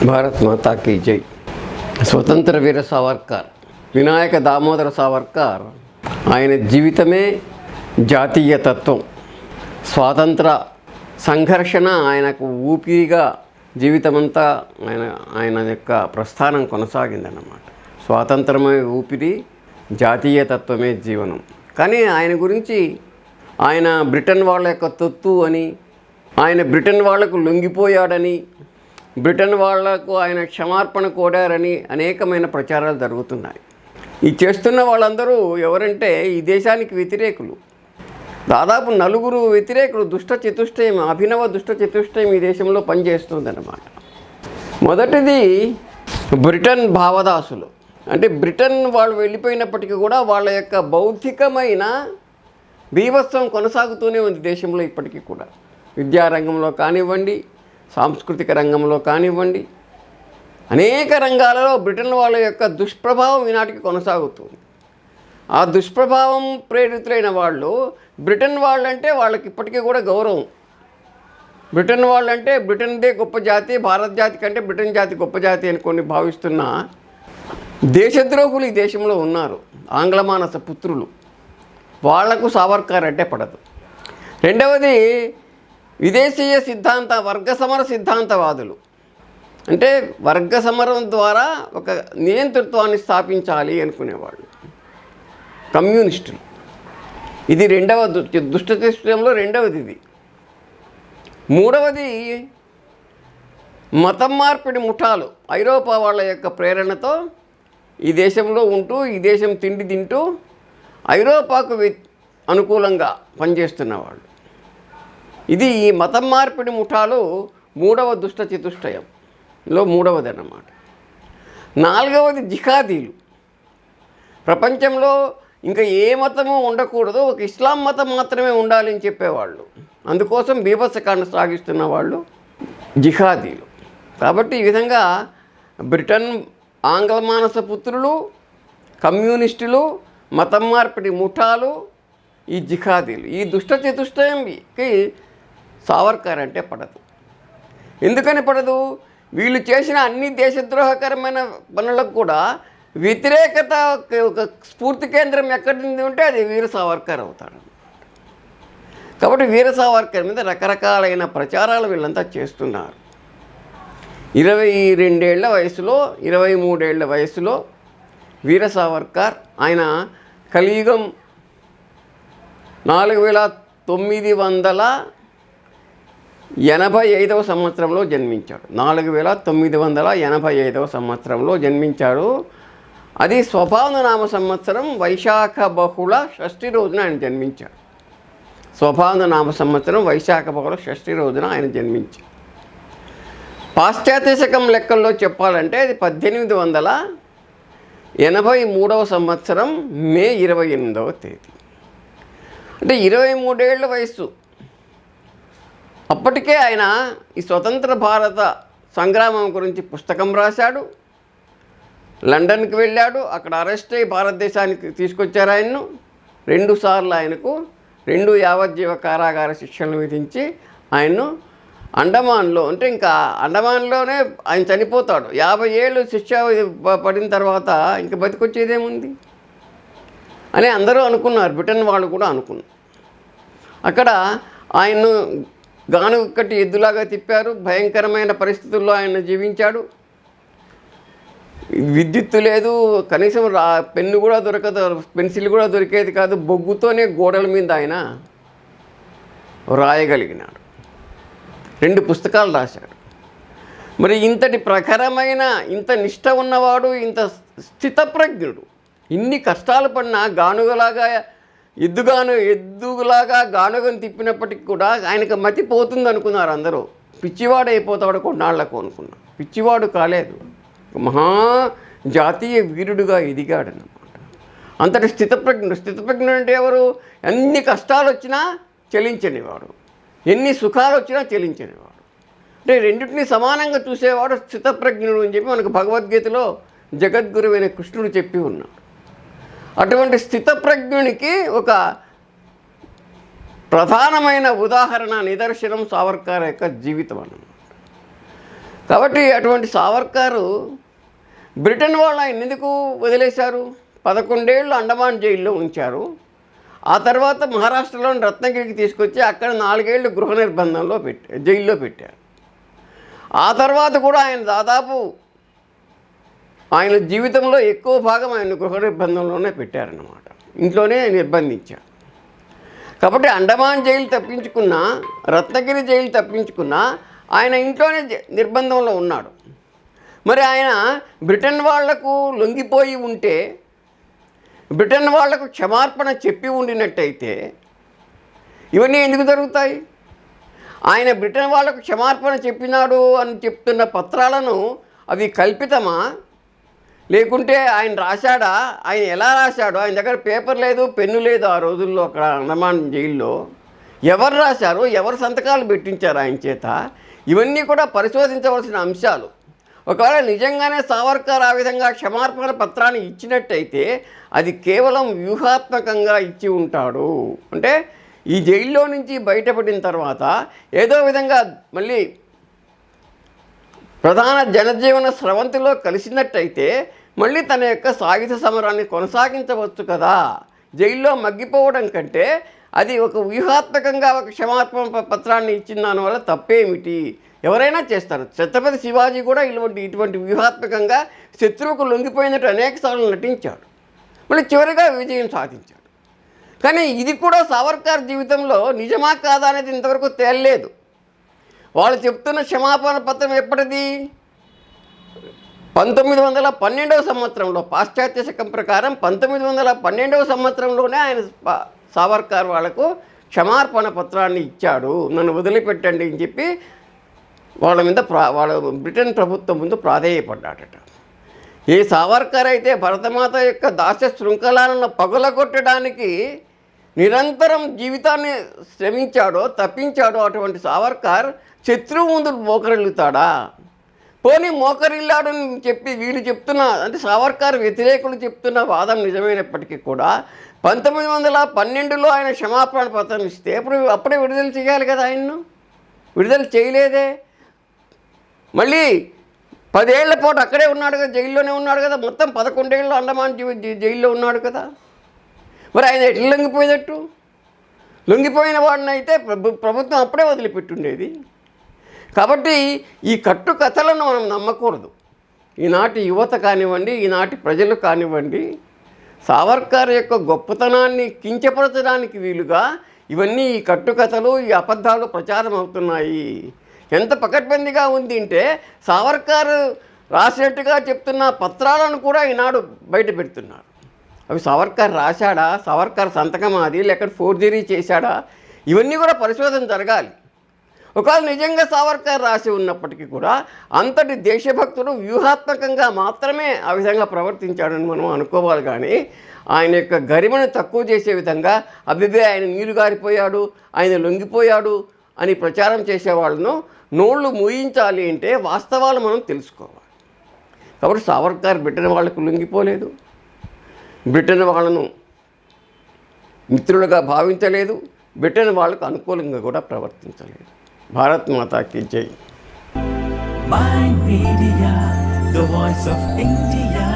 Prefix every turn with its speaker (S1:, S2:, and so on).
S1: భారత్ మాతా key జై. స్వతంత్ర వీర సావర్కర్ వినాయక దామోదర సావర్కర్ ఆయన జీవితమే జాతీయ తత్వం. స్వాతంత్ర సంఘర్షణ ఆయనకు ఊపిరిగా జీవితమంతా ఆయన యొక్క ప్రస్థానం కొనసాగిందన్నమాట. స్వాతంత్రమే ఊపిరి, జాతీయ తత్వమే జీవనం. కానీ ఆయన గురించి ఆయన బ్రిటన్ వాళ్ళ యొక్క తొత్తు అని, ఆయన బ్రిటన్ వాళ్లకు లొంగిపోయాడని, బ్రిటన్ వాళ్లకు ఆయన క్షమార్పణ కోరారని అనేకమైన ప్రచారాలు జరుగుతున్నాయి. ఈ చేస్తున్న వాళ్ళందరూ ఎవరంటే ఈ దేశానికి వ్యతిరేకులు. దాదాపు 4 వ్యతిరేకులు, దుష్ట చతుష్టయం, అభినవ దుష్ట చతుష్టయం ఈ దేశంలో పనిచేస్తుందన్నమాట. మొదటిది బ్రిటన్ భావదాసులు. అంటే బ్రిటన్ వాళ్ళు వెళ్ళిపోయినప్పటికీ కూడా వాళ్ళ యొక్క బౌద్ధికమైన బీభత్సం కొనసాగుతూనే ఉంది దేశంలో ఇప్పటికీ కూడా. విద్యారంగంలో కానివ్వండి, సాంస్కృతిక రంగంలో కానివ్వండి, అనేక రంగాలలో బ్రిటన్ వాళ్ళ యొక్క దుష్ప్రభావం ఈనాటికి కొనసాగుతుంది. ఆ దుష్ప్రభావం ప్రేరితులైన వాళ్ళు బ్రిటన్ వాళ్ళంటే వాళ్ళకి ఇప్పటికీ కూడా గౌరవం. బ్రిటన్ వాళ్ళంటే బ్రిటన్దే గొప్ప జాతి, భారత జాతి కంటే బ్రిటన్ జాతి గొప్ప జాతి అని కొన్ని భావిస్తున్న దేశద్రోహులు ఈ దేశంలో ఉన్నారు. ఆంగ్లమానస పుత్రులు. వాళ్లకు సావర్కర్ అంటే పడదు. రెండవది విదేశీయ సిద్ధాంత వర్గ సమర సిద్ధాంతవాదులు. అంటే వర్గ సమరం ద్వారా ఒక నియంతృత్వాన్ని స్థాపించాలి అనుకునేవాళ్ళు. కమ్యూనిస్టులు. ఇది రెండవ దుష్ట చతుష్టయంలో రెండవది. ఇది మూడవది మతం మార్పిడి ముఠాలు. ఐరోపా వాళ్ళ యొక్క ప్రేరణతో ఈ దేశంలో ఉంటూ, ఈ దేశం తిండి తింటూ ఐరోపాకు అనుకూలంగా పనిచేస్తున్న వాళ్ళు. ఇది ఈ మతం మార్పిడి ముఠాలు మూడవ దుష్ట చతుష్టయంలో మూడవది అన్నమాట. నాలుగవది జిహాదీలు. ప్రపంచంలో ఇంకా ఏ మతము ఉండకూడదు, ఒక ఇస్లాం మతం మాత్రమే ఉండాలని చెప్పేవాళ్ళు. అందుకోసం బీభత్సకాండ సాగిస్తున్న వాళ్ళు జిహాదీలు. కాబట్టి ఈ విధంగా బ్రిటన్ ఆంగ్లమానస పుత్రులు, కమ్యూనిస్టులు, మతం మార్పిడి ముఠాలు, ఈ జిహాదీలు, ఈ దుష్ట చతుష్టయంకి సావర్కర్ అంటే పడదు. ఎందుకని పడదు? వీళ్ళు చేసిన అన్ని దేశద్రోహకరమైన పనులకు కూడా వ్యతిరేకత ఒక స్ఫూర్తి కేంద్రం ఎక్కడి ఉంటే అది వీర సావర్కర్ అవుతాడు. కాబట్టి వీర సావర్కర్ మీద రకరకాలైన ప్రచారాలు వీళ్ళంతా చేస్తున్నారు. 22 ఏళ్ల వయసులో, 23 ఏళ్ల వయసులో వీర సావర్కర్ ఆయన కలియుగం 4985వ సంవత్సరంలో జన్మించాడు. 4985వ సంవత్సరంలో జన్మించాడు. అది స్వభావనామ సంవత్సరం వైశాఖ బహుళ షష్ఠి రోజున ఆయన జన్మించాడు. స్వభావనామ సంవత్సరం వైశాఖ బహుళ షష్ఠి రోజున ఆయన జన్మించాడు. పాశ్చాత్య శకం లెక్కల్లో చెప్పాలంటే అది 1883వ సంవత్సరం మే 28వ తేదీ. అంటే 23 ఏళ్ల వయసు. అప్పటికే ఆయన ఈ స్వతంత్ర భారత సంగ్రామం గురించి పుస్తకం రాశాడు. లండన్కి వెళ్ళాడు. అక్కడ అరెస్ట్ అయ్యి భారతదేశానికి తీసుకొచ్చారు ఆయన్ను. 2 సార్లు ఆయనకు 2 యావజ్జీవ కారాగార శిక్షలను విధించి ఆయన్ను అండమాన్లో, అంటే ఇంకా అండమాన్లోనే ఆయన చనిపోతాడు. 50 ఏళ్ళు శిక్ష పడిన తర్వాత ఇంక బతికొచ్చేదేముంది అని అందరూ అనుకున్నారు. బ్రిటన్ వాళ్ళు కూడా అనుకున్నారు. అక్కడ ఆయన్ను గానుగక్కటి ఎద్దులాగా తిప్పారు. భయంకరమైన పరిస్థితుల్లో ఆయన జీవించాడు. విద్యుత్తు లేదు, కనీసం పెన్ను కూడా దొరకదు, పెన్సిల్ కూడా దొరికేది కాదు. బొగ్గుతోనే గోడల మీద ఆయన రాయగలిగినాడు. 2 పుస్తకాలు రాశాడు. మరి ఇంతటి ప్రఖరమైన, ఇంత నిష్ఠ ఉన్నవాడు, ఇంత స్థితప్రజ్ఞుడు, ఇన్ని కష్టాలు పడినా గానుగలాగా ఎద్దులాగా గానుగను తిప్పినప్పటికి కూడా ఆయనకు మతి పోతుంది అనుకున్నారు అందరూ. పిచ్చివాడు అయిపోతాడు కొన్నాళ్లకు అనుకున్నారు. పిచ్చివాడు కాలేదు, మహా జాతీయ వీరుడుగా ఎదిగాడనమాట. అంతటి స్థితప్రజ్ఞుడు. స్థితప్రజ్ఞుడు అంటే ఎవరు? ఎన్ని కష్టాలు వచ్చినా చెలించనివాడు, ఎన్ని సుఖాలు వచ్చినా చెలించనివాడు. అంటే రెండింటినీ సమానంగా చూసేవాడు స్థితప్రజ్ఞుడు అని చెప్పి మనకు భగవద్గీతలో జగద్గురువైన కృష్ణుడు చెప్పి ఉన్నాడు. అటువంటి స్థితప్రజ్ఞునికి ఒక ప్రధానమైన ఉదాహరణ, నిదర్శనం సావర్కర్ యొక్క జీవితం అన్నమాట. కాబట్టి అటువంటి సావర్కర్ బ్రిటన్ వాళ్ళు ఆయన ఎందుకు వదిలేశారు? 11 ఏళ్ళు అండమాన్ జైల్లో ఉంచారు. ఆ తర్వాత మహారాష్ట్రలోని రత్నగిరికి తీసుకొచ్చి అక్కడ 4 ఏళ్ళు గృహ నిర్బంధంలో జైల్లో పెట్టారు. ఆ తర్వాత కూడా ఆయన దాదాపు ఆయన జీవితంలో ఎక్కువ భాగం ఆయన గృహ నిర్బంధంలోనే పెట్టారన్నమాట, ఇంట్లోనే నిర్బంధించారు. కాబట్టి అండమాన్ జైలు తప్పించుకున్నా, రత్నగిరి జైలు తప్పించుకున్నా ఆయన ఇంట్లోనే నిర్బంధంలో ఉన్నాడు. మరి ఆయన బ్రిటన్ వాళ్లకు లొంగిపోయి ఉంటే, బ్రిటన్ వాళ్లకు క్షమార్పణ చెప్పి ఉండినట్టయితే ఇవన్నీ ఎందుకు జరుగుతాయి? ఆయన బ్రిటన్ వాళ్లకు క్షమార్పణ చెప్పినాడు అని చెప్తున్న పత్రాలను అవి కల్పితమా, లేకుంటే ఆయన రాశాడా? ఆయన ఎలా రాశాడో, ఆయన దగ్గర పేపర్ లేదు, పెన్ను లేదు ఆ రోజుల్లో అక్కడ అండమాన్ జైల్లో. ఎవరు రాశారు, ఎవరు సంతకాలు పెట్టించారు ఆయన చేత? ఇవన్నీ కూడా పరిశోధించవలసిన అంశాలు. ఒకవేళ నిజంగానే సావర్కర్ ఆ విధంగా క్షమార్పణ పత్రాన్ని ఇచ్చినట్టయితే అది కేవలం వ్యూహాత్మకంగా ఇచ్చి ఉంటాడు. అంటే ఈ జైల్లో నుంచి బయటపడిన తర్వాత ఏదో విధంగా మళ్ళీ ప్రధాన జనజీవన స్రవంతిలో కలిసినట్టయితే మళ్ళీ తన యొక్క సాయుధ సమరాన్ని కొనసాగించవచ్చు కదా. జైల్లో మగ్గిపోవడం కంటే అది ఒక వ్యూహాత్మకంగా ఒక క్షమార్పణ పత్రాన్ని ఇచ్చిన దానివల్ల తప్పేమిటి? ఎవరైనా చేస్తారు. ఛత్రపతి శివాజీ కూడా ఇటువంటి వ్యూహాత్మకంగా శత్రువుకు లొంగిపోయినట్టు అనేకసార్లు నటించాడు, మళ్ళీ చివరిగా విజయం సాధించాడు. కానీ ఇది కూడా సావర్కర్ జీవితంలో నిజమా కాదా అనేది ఇంతవరకు తేలలేదు. వాళ్ళు చెప్తున్న క్షమాపణ పత్రం ఎప్పటిది? 1912వ సంవత్సరంలో, పాశ్చాత్య శకం ప్రకారం 1912వ సంవత్సరంలోనే ఆయన సావర్కర్ వాళ్లకు క్షమార్పణ పత్రాన్ని ఇచ్చాడు. నన్ను వదిలిపెట్టండి అని చెప్పి వాళ్ళ మీద వాళ్ళ బ్రిటన్ ప్రభుత్వం ముందు ప్రాధేయపడ్డాడట. ఏ సావర్కర్ అయితే భరతమాత యొక్క దాస్య శృంఖలాలను పగులగొట్టడానికి నిరంతరం జీవితాన్ని శ్రమించాడో, తప్పించాడో, అటువంటి సావర్కర్ శత్రువు ముందు మోకరిల్లుతాడా? పోనీ మోకరిల్లాడని చెప్పి వీళ్ళు చెప్తున్న, అంటే సావర్కర్ వ్యతిరేకులు చెప్తున్న వాదం నిజమైనప్పటికీ కూడా 1912లో ఆయన క్షమాపణ పత్రం ఇస్తే అప్పుడే విడుదల చేయాలి కదా. ఆయన్ను విడుదల చేయలేదే. మళ్ళీ 10 ఏళ్ల పాటు అక్కడే ఉన్నాడు కదా, జైల్లోనే ఉన్నాడు కదా. మొత్తం 11 ఏళ్ళు అండమాన్ జైల్లో ఉన్నాడు కదా. మరి ఆయన ఎట్లా లొంగిపోయినట్టు? లొంగిపోయిన వాడిని అయితే ప్రభుత్వం అప్పుడే వదిలిపెట్టుండేది. కాబట్టి ఈ కట్టు కథలను మనం నమ్మకూడదు. ఈనాటి యువత కానివ్వండి, ఈనాటి ప్రజలు కానివ్వండి, సావర్కర్ యొక్క గొప్పతనాన్ని కించపరచడానికి వీలుగా ఇవన్నీ ఈ కట్టుకథలు, ఈ అబద్ధాలు ప్రచారం అవుతున్నాయి. ఎంత పకడ్బందీగా ఉంది అంటే సావర్కర్ రాసినట్టుగా చెప్తున్న పత్రాలను కూడా ఈనాడు బయట పెడుతున్నారు. అవి సావర్కర్ రాశాడా, సావర్కర్ సంతకం అది, లేకపోతే ఫోర్జరీ చేశాడా? ఇవన్నీ కూడా పరిశోధన జరగాలి. ఒకవేళ నిజంగా సావర్కర్ రాసి ఉన్నప్పటికీ కూడా అంతటి దేశభక్తుడు వ్యూహాత్మకంగా మాత్రమే ఆ విధంగా ప్రవర్తించాడని మనం అనుకోవాలి. కానీ ఆయన యొక్క గరిమను తక్కువ చేసే విధంగా అబ్బిబే ఆయన నీరు గారిపోయాడు, ఆయన లొంగిపోయాడు అని ప్రచారం చేసేవాళ్ళను నోళ్ళు మూయించాలి అంటే వాస్తవాలు మనం తెలుసుకోవాలి. కాబట్టి సావర్కర్ బ్రిటన్ వాళ్లకు లొంగిపోలేదు, బ్రిటన్ వాళ్ళను మిత్రులుగా భావించలేదు, బ్రిటన్ వాళ్ళకు అనుకూలంగా కూడా ప్రవర్తించలేదు. భారత్ మాతాకి జై.
S2: Mind Media, the voice of India.